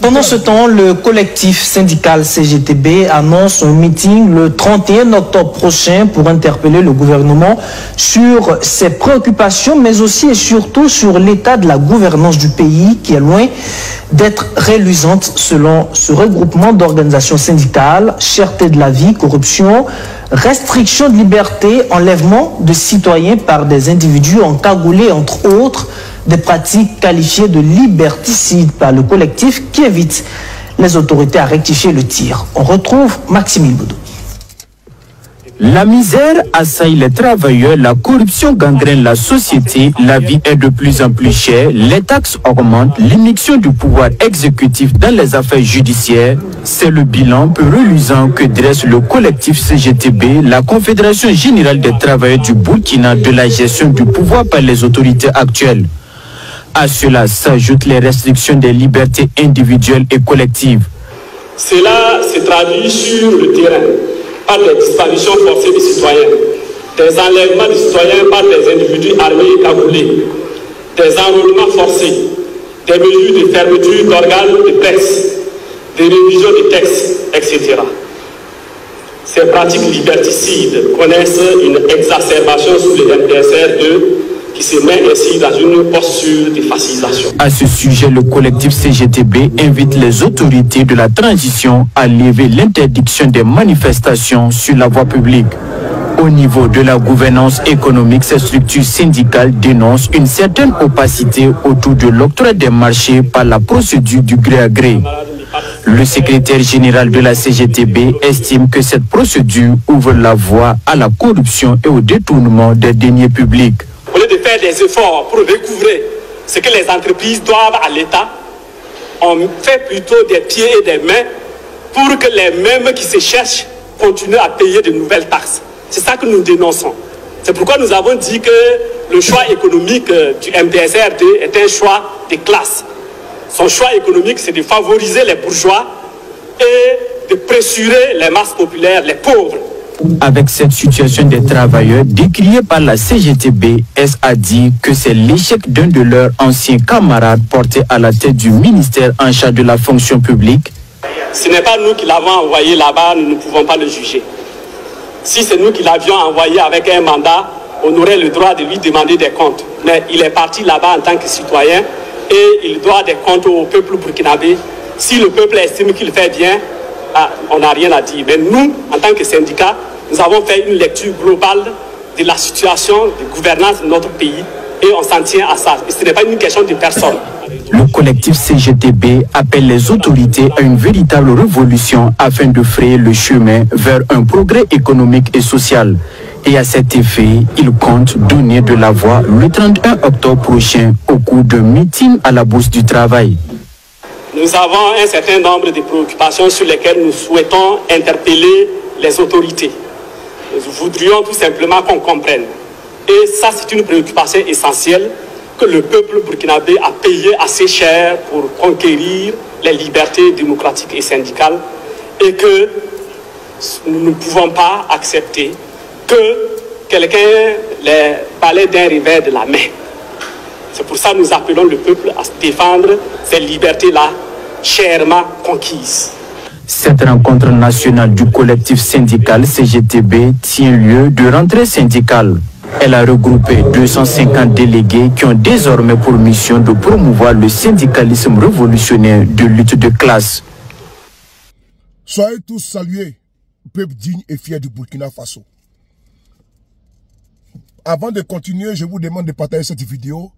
Pendant ce temps, le collectif syndical CGTB annonce un meeting le 31 octobre prochain pour interpeller le gouvernement sur ses préoccupations, mais aussi et surtout sur l'état de la gouvernance du pays qui est loin d'être reluisante selon ce regroupement d'organisations syndicales. Cherté de la vie, corruption, restriction de liberté, enlèvement de citoyens par des individus encagoulés, entre autres, des pratiques qualifiées de liberticides par le collectif qui invite les autorités à rectifier le tir. On retrouve Maxime Boudou. La misère assaille les travailleurs, la corruption gangrène la société, la vie est de plus en plus chère, les taxes augmentent, l'immixtion du pouvoir exécutif dans les affaires judiciaires. C'est le bilan peu reluisant que dresse le collectif CGTB, la Confédération Générale des Travailleurs du Burkina, de la gestion du pouvoir par les autorités actuelles. À cela s'ajoutent les restrictions des libertés individuelles et collectives. Cela se traduit sur le terrain par des disparitions forcées des citoyens, des enlèvements de citoyens par des individus armés et cagoulés, des enrôlements forcés, des mesures de fermeture d'organes de presse, des révisions de textes, etc. Ces pratiques liberticides connaissent une exacerbation sous le MPSR2 qui se met ainsi dans une posture de fascisation. À ce sujet, le collectif CGTB invite les autorités de la transition à lever l'interdiction des manifestations sur la voie publique. Au niveau de la gouvernance économique, ces structures syndicales dénoncent une certaine opacité autour de l'octroi des marchés par la procédure du gré à gré. Le secrétaire général de la CGTB estime que cette procédure ouvre la voie à la corruption et au détournement des deniers publics. Au lieu de faire des efforts pour recouvrer ce que les entreprises doivent à l'État, on fait plutôt des pieds et des mains pour que les mêmes qui se cherchent continuent à payer de nouvelles taxes. C'est ça que nous dénonçons. C'est pourquoi nous avons dit que le choix économique du MPSR2 est un choix de classe. Son choix économique, c'est de favoriser les bourgeois et de pressurer les masses populaires, les pauvres. Avec cette situation des travailleurs décriée par la CGTB, a dit que c'est l'échec d'un de leurs anciens camarades porté à la tête du ministère en charge de la fonction publique. Ce n'est pas nous qui l'avons envoyé là-bas, nous ne pouvons pas le juger. Si c'est nous qui l'avions envoyé avec un mandat, on aurait le droit de lui demander des comptes. Mais il est parti là-bas en tant que citoyen et il doit des comptes au peuple burkinabé. Si le peuple estime qu'il fait bien, on n'a rien à dire. Mais nous, en tant que syndicat, nous avons fait une lecture globale de la situation de gouvernance de notre pays et on s'en tient à ça. Et ce n'est pas une question de personne. Le collectif CGTB appelle les autorités à une véritable révolution afin de frayer le chemin vers un progrès économique et social. Et à cet effet, il compte donner de la voix le 31 octobre prochain au cours d'un meeting à la Bourse du Travail. Nous avons un certain nombre de préoccupations sur lesquelles nous souhaitons interpeller les autorités. Nous voudrions tout simplement qu'on comprenne. Et ça, c'est une préoccupation essentielle que le peuple burkinabé a payé assez cher pour conquérir les libertés démocratiques et syndicales et que nous ne pouvons pas accepter que quelqu'un les balaie d'un revers de la main. C'est pour ça que nous appelons le peuple à défendre ces libertés-là chèrement conquises. Cette rencontre nationale du collectif syndical CGTB tient lieu de rentrée syndicale. Elle a regroupé 250 délégués qui ont désormais pour mission de promouvoir le syndicalisme révolutionnaire de lutte de classe. Soyez tous salués, peuple digne et fier du Burkina Faso. Avant de continuer, je vous demande de partager cette vidéo,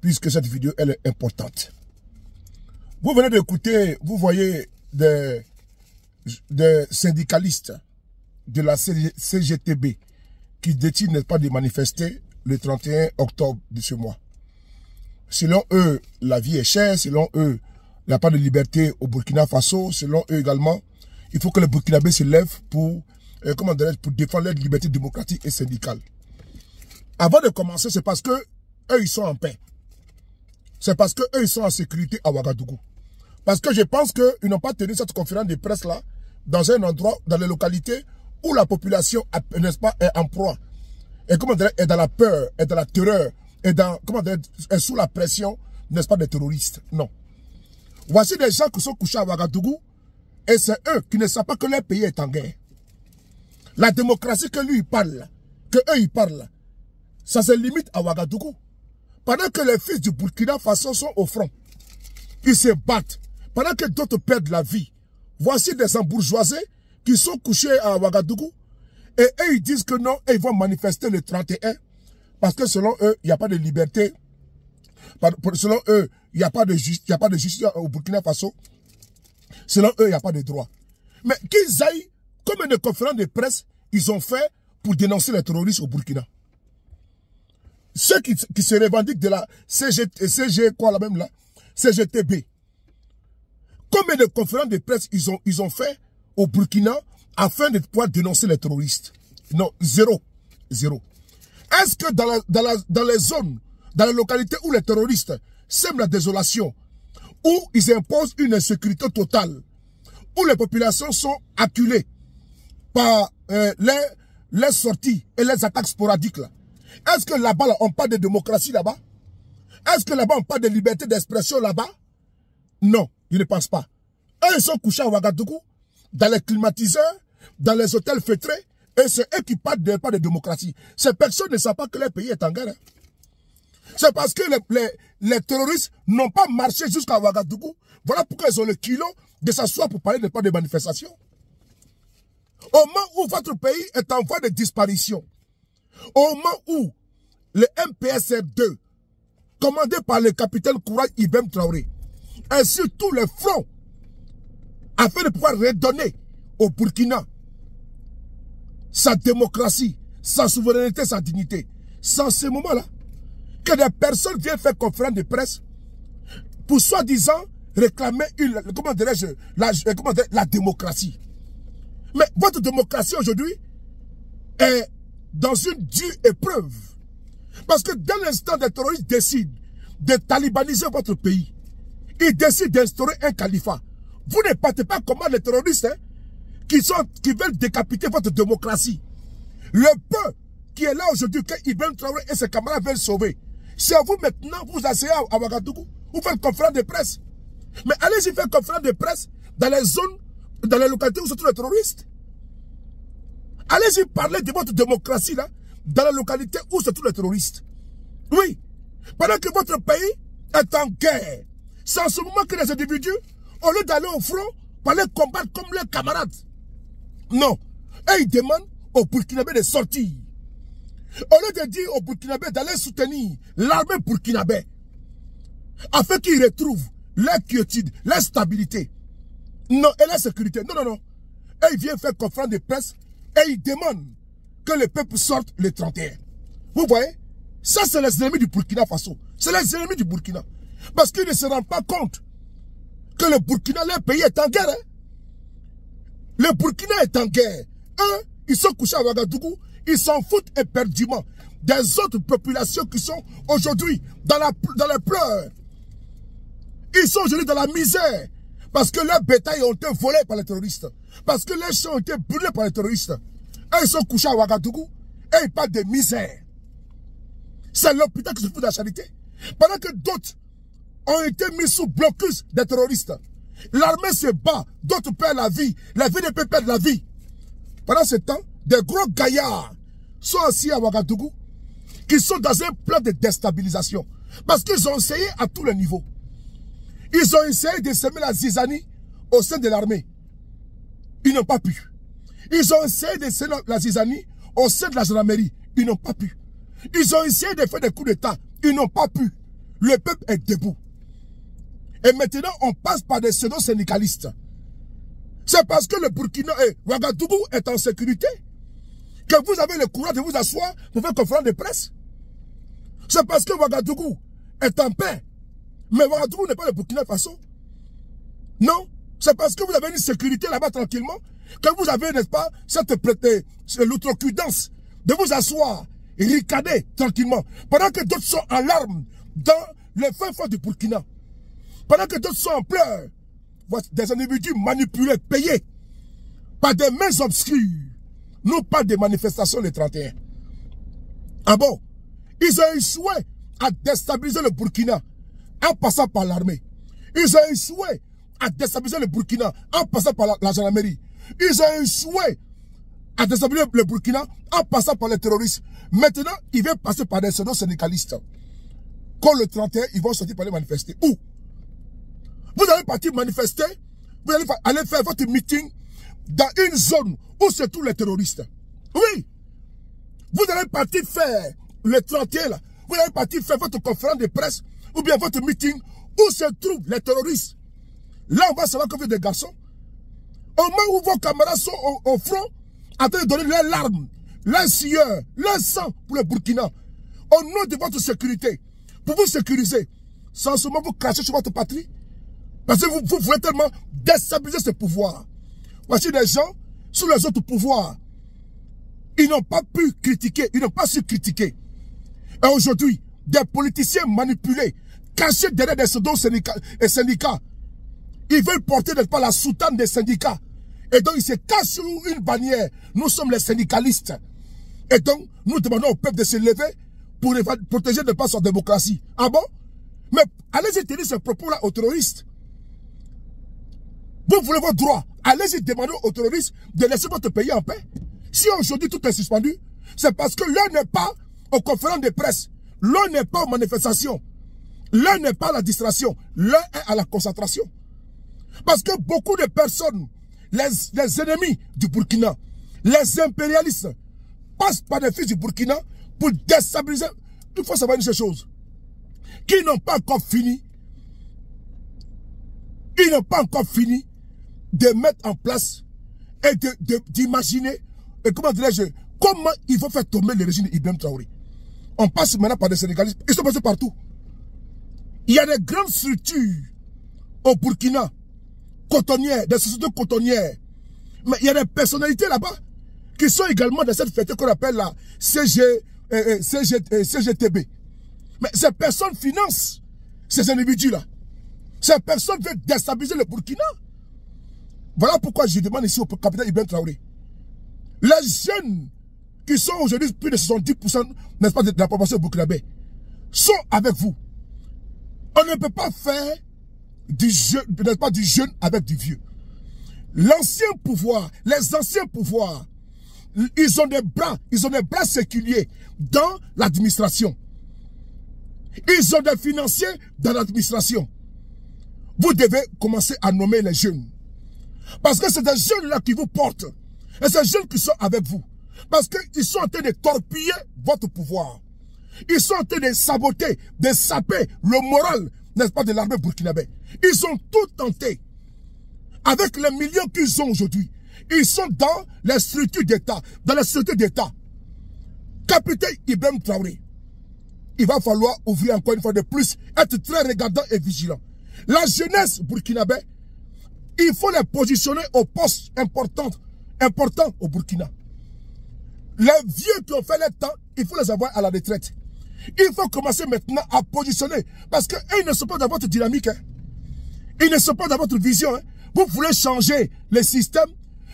puisque cette vidéo elle est importante. Vous venez d'écouter, vous voyez des syndicalistes de la CGTB qui décident, n'est-ce pas, de manifester le 31 octobre de ce mois. Selon eux, la vie est chère, selon eux, il n'y a pas de liberté au Burkina Faso, selon eux également, il faut que les Burkinabés se lèvent pour défendre leur liberté démocratique et syndicale. Avant de commencer, c'est parce que eux, ils sont en paix. C'est parce que eux, ils sont en sécurité à Ouagadougou. Parce que je pense qu'ils n'ont pas tenu cette conférence de presse-là dans un endroit, dans les localités où la population, n'est-ce pas, est en proie. Et comment dire, est dans la peur, est dans la terreur, est dans, comment dire, est sous la pression, n'est-ce pas, des terroristes. Non. Voici des gens qui sont couchés à Ouagadougou et c'est eux qui ne savent pas que leur pays est en guerre. La démocratie que lui il parle, que eux ils parlent, ça se limite à Ouagadougou. Pendant que les fils du Burkina Faso sont au front, ils se battent. Pendant que d'autres perdent la vie, voici des embourgeoisés qui sont couchés à Ouagadougou et eux ils disent que non, ils vont manifester le 31 parce que selon eux, il n'y a pas de liberté. Selon eux, il n'y a pas de justice au Burkina Faso. Selon eux, il n'y a pas de droit. Mais qu'ils aillent, combien de conférences de presse ils ont fait pour dénoncer les terroristes au Burkina? Ceux qui se revendiquent de la CGTB. Combien de conférences de presse ils ont fait au Burkina afin de pouvoir dénoncer les terroristes? Non, zéro. Zéro. Est-ce que dans les zones, dans les localités où les terroristes sèment la désolation, où ils imposent une insécurité totale, où les populations sont acculées par les sorties et les attaques sporadiques, est-ce que là-bas, on parle de démocratie là-bas? Est-ce que là-bas, on parle de liberté d'expression là-bas? Non, je ne pense pas. Eux, ils sont couchés à Ouagadougou, dans les climatiseurs, dans les hôtels feutrés, et c'est eux qui parlent pas de démocratie. Ces personnes ne savent pas que leur pays est en guerre. C'est parce que les terroristes n'ont pas marché jusqu'à Ouagadougou. Voilà pourquoi ils ont le kilo de s'asseoir pour parler de pas de manifestation. Au moment où votre pays est en voie de disparition, au moment où le MPSR2, commandé par le capitaine Kouraj Ibem Traoré, ainsi tous les fronts, afin de pouvoir redonner au Burkina sa démocratie, sa souveraineté, sa dignité. C'est en ce moment-là que des personnes viennent faire conférence de presse pour soi-disant réclamer la démocratie. Mais votre démocratie aujourd'hui est dans une dure épreuve. Parce que dès l'instant des terroristes décident de talibaniser votre pays, ils décident d'instaurer un califat. Vous ne partez pas comme les terroristes qui veulent décapiter votre démocratie. Le peu qui est là aujourd'hui, que Ibn Traoré et ses camarades veulent sauver, c'est à vous maintenant, vous asseyez à Ouagadougou, vous faites conférence de presse. Mais allez-y faire conférence de presse dans les zones, dans les localités où sont tous les terroristes. Allez-y parler de votre démocratie là, dans les localités où sont tous les terroristes. Oui, pendant que votre pays est en guerre, c'est en ce moment que les individus, au lieu d'aller au front, pour aller combattre comme leurs camarades. Non, et ils demandent aux Burkinabés de sortir. Au lieu de dire aux Burkinabés d'aller soutenir l'armée burkinabé, afin qu'ils retrouvent leur quiétude, leur stabilité, non, et leur sécurité. Non, non, non. Et ils viennent faire conférence de presse et ils demandent que le peuple sorte le 31. Vous voyez? Ça, c'est les ennemis du Burkina Faso. C'est les ennemis du Burkina. Parce qu'ils ne se rendent pas compte que le Burkina, leur pays, est en guerre. Hein? Le Burkina est en guerre. Eux, ils sont couchés à Ouagadougou. Ils s'en foutent éperdument des autres populations qui sont aujourd'hui dans les pleurs. Ils sont aujourd'hui dans la misère. Parce que leurs bétails ont été volés par les terroristes. Parce que leurs champs ont été brûlés par les terroristes. Et ils sont couchés à Ouagadougou. Et ils parlent de misère. C'est l'hôpital qui se fout de la charité. Pendant que d'autres ont été mis sous blocus des terroristes. L'armée se bat. D'autres perdent la vie. La VDP perd la vie. Pendant ce temps, des gros gaillards sont assis à Ouagadougou qui sont dans un plan de déstabilisation. Parce qu'ils ont essayé à tous les niveaux. Ils ont essayé de semer la zizanie au sein de l'armée. Ils n'ont pas pu. Ils ont essayé de semer la zizanie au sein de la gendarmerie. Ils n'ont pas pu. Ils ont essayé de faire des coups d'État. Ils n'ont pas pu. Le peuple est debout. Et maintenant, on passe par des pseudo-syndicalistes. C'est parce que le Burkina et Ouagadougou est en sécurité que vous avez le courage de vous asseoir pour faire conférence de presse. C'est parce que Ouagadougou est en paix. Mais Ouagadougou n'est pas le Burkina Faso. Non. C'est parce que vous avez une sécurité là-bas tranquillement que vous avez, n'est-ce pas, cette l'outrecuidance de vous asseoir et ricaner tranquillement. Pendant que d'autres sont en larmes dans les fins fonds du Burkina. Pendant que d'autres sont en pleurs. Des individus manipulés, payés par des mains obscures. Non pas des manifestations le 31. Ah bon? Ils ont échoué à déstabiliser le Burkina en passant par l'armée. Ils ont échoué à déstabiliser le Burkina en passant par la gendarmerie. Ils ont échoué à déstabiliser le Burkina en passant par les terroristes. Maintenant, ils viennent passer par des pseudo-syndicalistes. Quand le 31, ils vont sortir pour aller manifester. Où? Vous allez partir manifester, vous allez aller faire votre meeting dans une zone où se trouvent les terroristes. Oui. Vous allez partir faire le 31 là. Vous allez partir faire votre conférence de presse ou bien votre meeting où se trouvent les terroristes. Là, on va savoir que vous êtes des garçons. Au moment où vos camarades sont au front, en train de donner leurs larmes, leurs sueur, leur sang pour le Burkina, au nom de votre sécurité, pour vous sécuriser, sans seulement vous cracher sur votre patrie, parce que vous voulez tellement déstabiliser ce pouvoir. Voici des gens, sous les autres pouvoirs, ils n'ont pas pu critiquer, ils n'ont pas su critiquer. Et aujourd'hui, des politiciens manipulés, cachés derrière des syndicats, ils veulent porter n'est pas la soutane des syndicats. Et donc, ils se cachent sur une bannière. Nous sommes les syndicalistes. Et donc, nous demandons au peuple de se lever pour protéger de pas sa démocratie. Ah bon? Mais allez-y tenir ce propos-là aux terroristes. Vous voulez votre droit. Allez-y demander aux terroristes de laisser votre pays en paix. Si aujourd'hui tout est suspendu, c'est parce que l'un n'est pas aux conférences de presse. L'un n'est pas aux manifestations. L'un n'est pas à la distraction. L'un est à la concentration. Parce que beaucoup de personnes, les ennemis du Burkina, les impérialistes, passent par les fils du Burkina pour déstabiliser. Il faut savoir une seule chose. Qui n'ont pas encore fini. Ils n'ont pas encore fini de mettre en place et d'imaginer, et comment dirais-je, comment il faut faire tomber le régime d'Ibrahim Traoré. On passe maintenant par des Sénégalistes. Ils sont passés partout. Il y a des grandes structures au Burkina, cotonnières, des sociétés cotonnières. Mais il y a des personnalités là-bas qui sont également dans cette fête qu'on appelle la CGTB. Mais ces personnes financent ces individus-là. Ces personnes veulent déstabiliser le Burkina. Voilà pourquoi je demande ici au capitaine Ibrahim Traoré. Les jeunes qui sont aujourd'hui plus de 70%, n'est-ce pas, de la population burkinabé, sont avec vous. On ne peut pas faire du jeune, n'est-ce pas, du jeune avec du vieux. L'ancien pouvoir, les anciens pouvoirs, ils ont des bras séculiers dans l'administration. Ils ont des financiers dans l'administration. Vous devez commencer à nommer les jeunes. Parce que c'est des jeunes-là qui vous portent. Et ces jeunes qui sont avec vous. Parce qu'ils sont en train de torpiller votre pouvoir. Ils sont en train de saboter, de saper le moral, n'est-ce pas, de l'armée burkinabé. Ils ont tout tenté. Avec les millions qu'ils ont aujourd'hui. Ils sont dans les structures d'État. Dans les structures d'État. Capitaine Ibrahim Traoré. Il va falloir ouvrir encore une fois de plus, être très regardant et vigilant. La jeunesse burkinabé, il faut les positionner au poste important au Burkina. Les vieux qui ont fait le temps, il faut les avoir à la retraite. Il faut commencer maintenant à positionner. Parce qu'ils ne sont pas dans votre dynamique. Hein. Ils ne sont pas dans votre vision. Hein. Vous voulez changer le système.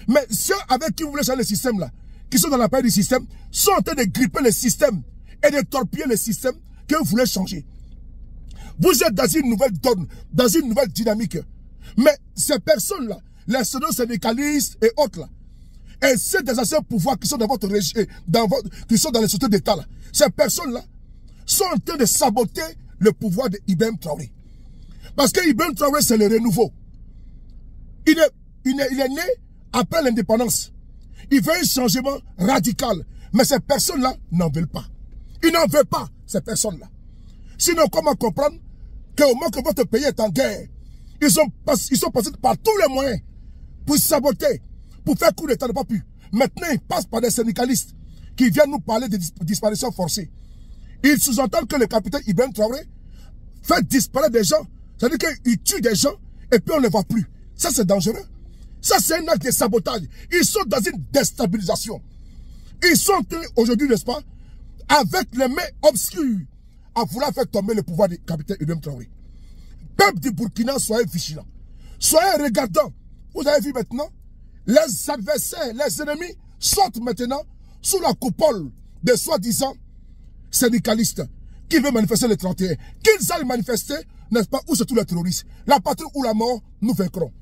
Mais ceux avec qui vous voulez changer le système là, qui sont dans la paix du système, sont en train de gripper le système et de torpiller le système que vous voulez changer. Vous êtes dans une nouvelle donne, dans une nouvelle dynamique. Mais ces personnes-là, les syndicalistes et autres là, et c'est des anciens pouvoirs qui sont dans votre régime, qui sont dans les sociétés d'État là, ces personnes-là sont en train de saboter le pouvoir d'Ibrahim Traoré. Parce que Ibrahim Traoré, c'est le renouveau. Il est né après l'indépendance. Il veut un changement radical. Mais ces personnes-là n'en veulent pas. Ils n'en veulent pas, ces personnes-là. Sinon, comment comprendre qu'au moment que votre pays est en guerre, ils sont passés par tous les moyens pour saboter, pour faire coup d'État, n'a pas pu. Maintenant, ils passent par des syndicalistes qui viennent nous parler de disparition forcée. Ils sous-entendent que le capitaine Ibrahim Traoré fait disparaître des gens. C'est-à-dire qu'il tue des gens et puis on ne les voit plus. Ça, c'est dangereux. Ça, c'est un acte de sabotage. Ils sont dans une déstabilisation. Ils sont aujourd'hui, n'est-ce pas, avec les mains obscures, à vouloir faire tomber le pouvoir du capitaine Ibrahim Traoré. Peuple du Burkina, soyez vigilants. Soyez regardants. Vous avez vu maintenant, les adversaires, les ennemis sortent maintenant sous la coupole des soi-disant syndicalistes. qu'ils veulent manifester le 31. Qu'ils aillent manifester, n'est-ce pas, où c'est tous les terroristes. La patrie ou la mort, nous vaincrons.